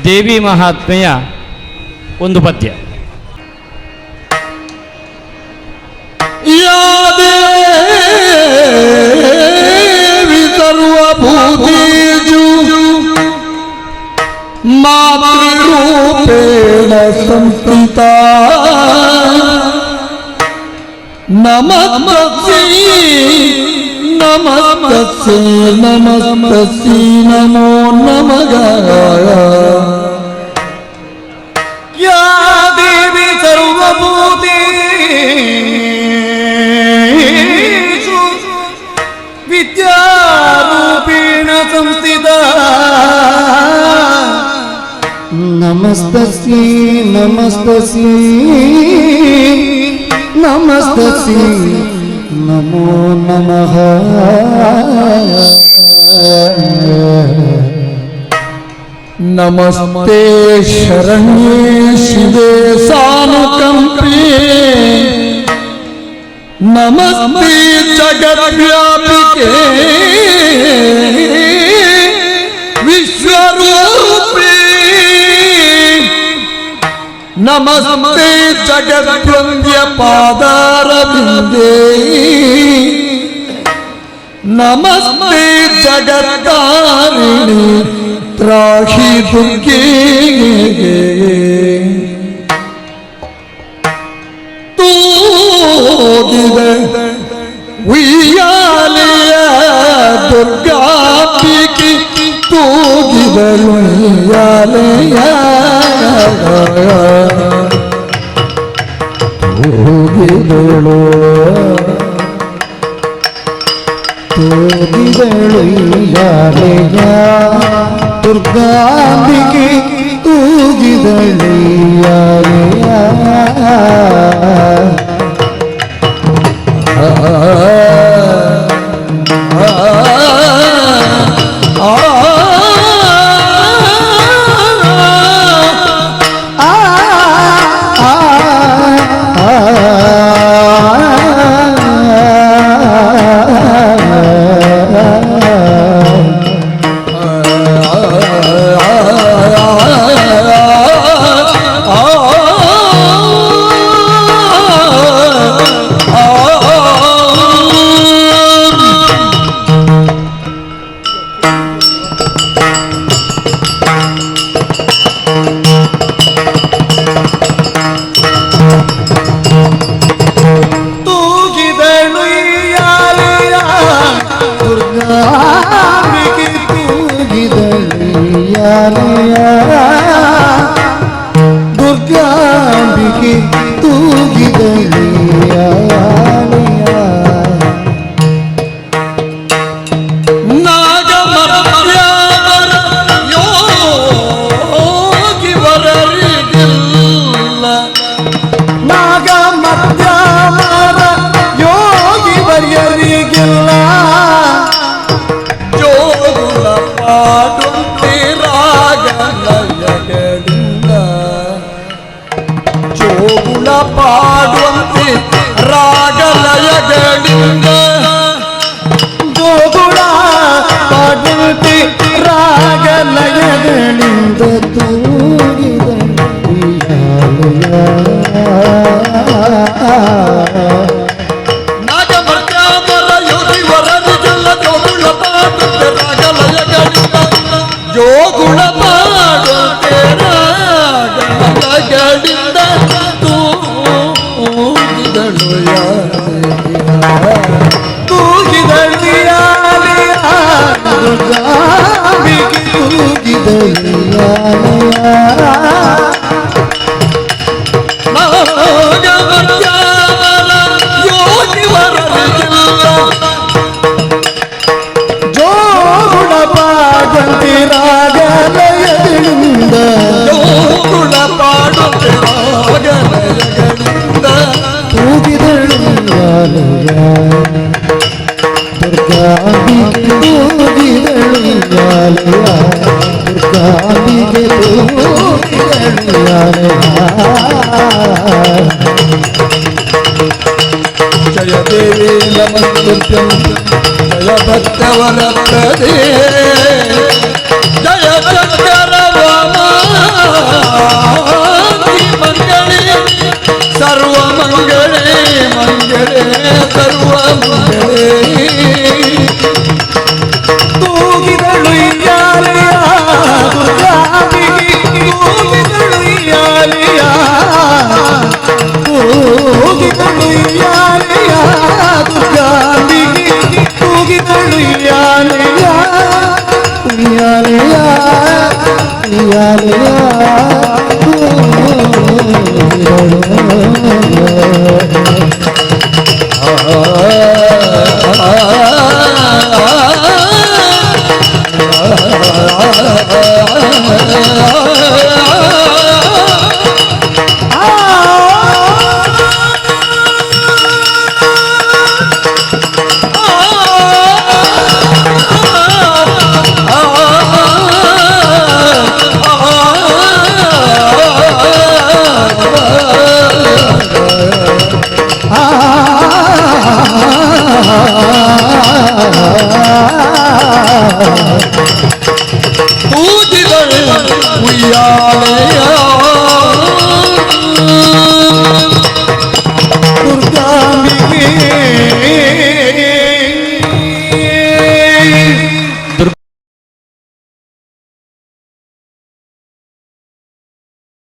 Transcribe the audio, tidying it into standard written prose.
ದೇವಿ ಮಹಾತ್ಮೆಯ ಒಂದು ಪದ್ಯ. ಯಾ ದೇವಿ ಸರ್ವಭೂತೇಷು ಮಾತೃರೂಪೇಣ ಸಂಸ್ಥಿತಾ ನಮಸ್ತಸ್ಯೈ ನಮಸ್ತಸ್ಯೈ ನಮಸ್ತಸ್ಯೈ ನಮೋ ನಮಃ. ಯಾ ದೇವಿ ಸರ್ವಭೂತೇಷು ವಿದ್ಯಾರೂಪೇಣ ಸಂಸ್ಥಿತಾ ನಮಸ್ತಸ್ಯೈ ನಮಸ್ತಸ್ಯೈ ನಮಸ್ತಸ್ಯೈ ನಮೋ ನಮಃ. ನಮಸ್ತೆ ಶರಣ್ಯೇ ಶಿವೆ ಸಾನುಕಂಪೆ ನಮಸ್ತೆ ಜಗದ್ವ್ಯಾಪಿಕೆ ವಿಶ್ವರೂಪೇ ನಮಸ್ತೆ ಜಗದ್ವಂದ್ಯ ಪಾದಾರವಿಂದೇ ನಮಸ್ತೆ ಜಗತ್ತಾರಿಣಿ ತ್ರಾಹಿ ದುರ್ಗೆ. ತೂಗಿದೆ ಉಯ್ಯಾಲೆಯ ದುರ್ಗಾಂಬಿಕೆ ತೂಗಿದಳು ಉಯ್ಯಾಲೆಯ ತೂಗಿದಳು ತೂಗಿದಳು ಉಯ್ಯಾಲೆಯ ದುರ್ಗಾಂಬಿಕೆ ತೂಗಿದಳು ಉಯ್ಯಾಲೆಯ. ದುರ್ಗಾಂಬಿಕೆ ತೂಗಿದಳು ಉಯ್ಯಾಲೆಯ. ನಾಗಮರ್ತ್ಯಾಮರ ಯೋಗಿ ವರರಿಗಿಲ್ಲ ನಾಗಮರ್ತ್ಯಾಮರ ಯೋಗಿ ವರ್ಯರಿಗಿಲ್ಲ ಜೋಗುಳ ಪಾಡುಂತೆ ರಾಗಲಯಗಳಿಂದ ಜೋಗುಳ ಪಾಡುವಂತೆ ರಾಗಲಯಗಳಿಂದ ಜೋಗುಳ ಪಾಡುವಂತೆ ರಾಗಲಯಗಳಿಂದ ತೂಗಿದಳು ಉಯ್ಯಾಲೆಯ. ನಾಗಮರ್ತ್ಯಾಮರ ಯೋಗಿ ವರರಿಗೆಲ್ಲ ಜೋಗುಳ ಪಾಡುವಂತೆ ರಾಗಲಯಗಳಿಂದ ಜೋಗುಳ ಪಾಡುವಂತೆ ರಾಗಲಯಗಳಿಂದ ತೂಗಿದಳು ತೂಗಿದಳು ದುರ್ಗಾಂಬಿಕೆ ತೂಗಿದಳು ನಾಗಮರ್ತ್ಯಾಮರ ಯೋಗಿ ವರರಿಗಿಲ್ಲ ಜೋಗುಳ ಪಾಡುವಂತೆ ರಾಗಲಯಗಳಿಂದ ಜೋಗುಳ ಪಾಡುವಂತೆ ರಾಗಲಯಗಳಿಂದ ತೂಗಿದಳು ಉಯ್ಯಾಲೆಯ. ದುರ್ಗಾಂಬಿಕೆ ತೂಗಿದಳು ಉಯ್ಯಾಲೆಯ. ದುರ್ಗಾಂಬಿಕೆ ತೂಗಿದಳು ಉಯ್ಯಾಲೆಯ. ಜಯ ದೇವಿ ನಮಸ್ತುಭ್ಯಂ ಜಯ ಭಕ್ತವರಪ್ರದೇ ಜಯ ಶಂಕರ ವಾಮ ಉಯ್ಯಾಲೆಯ ಊದಿದಳು ಉಯ್ಯಾಲೆ